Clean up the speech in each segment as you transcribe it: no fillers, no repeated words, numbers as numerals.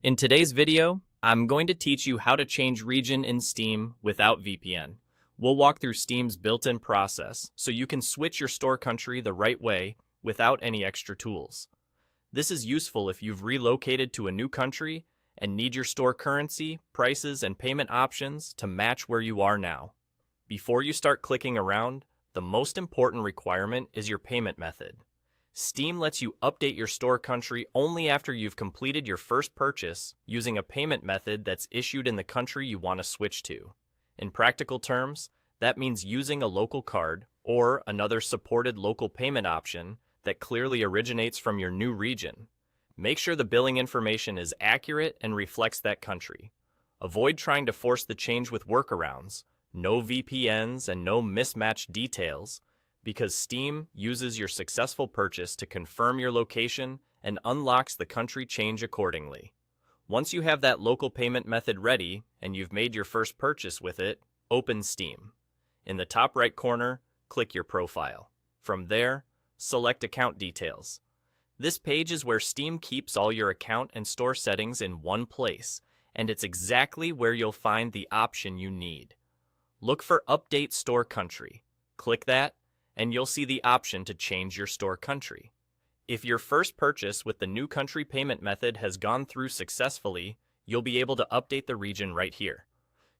In today's video, I'm going to teach you how to change region in Steam without VPN. We'll walk through Steam's built-in process so you can switch your store country the right way without any extra tools. This is useful if you've relocated to a new country and need your store currency, prices, and payment options to match where you are now. Before you start clicking around, the most important requirement is your payment method. Steam lets you update your store country only after you've completed your first purchase using a payment method that's issued in the country you want to switch to. In practical terms, that means using a local card or another supported local payment option that clearly originates from your new region. Make sure the billing information is accurate and reflects that country. Avoid trying to force the change with workarounds, no VPNs, and no mismatched details, because Steam uses your successful purchase to confirm your location and unlocks the country change accordingly. Once you have that local payment method ready and you've made your first purchase with it, open Steam. In the top right corner, click your profile. From there, select Account Details. This page is where Steam keeps all your account and store settings in one place, and it's exactly where you'll find the option you need. Look for Update Store Country. Click that, and you'll see the option to change your store country. If your first purchase with the new country payment method has gone through successfully, you'll be able to update the region right here.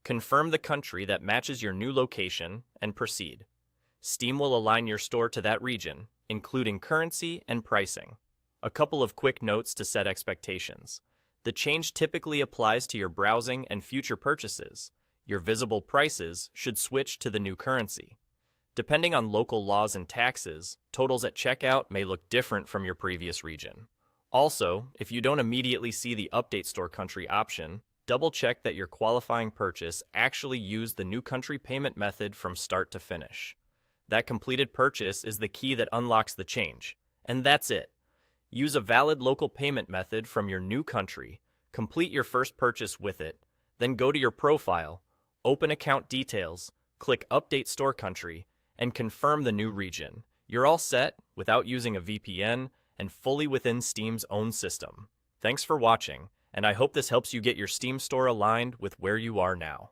Confirm the country that matches your new location and proceed. Steam will align your store to that region, including currency and pricing. A couple of quick notes to set expectations. The change typically applies to your browsing and future purchases. Your visible prices should switch to the new currency. Depending on local laws and taxes, totals at checkout may look different from your previous region. Also, if you don't immediately see the Update Store Country option, double-check that your qualifying purchase actually used the new country payment method from start to finish. That completed purchase is the key that unlocks the change. And that's it. Use a valid local payment method from your new country, complete your first purchase with it, then go to your profile, open Account Details, click Update Store Country, and confirm the new region. You're all set without using a VPN and fully within Steam's own system. Thanks for watching, and I hope this helps you get your Steam store aligned with where you are now.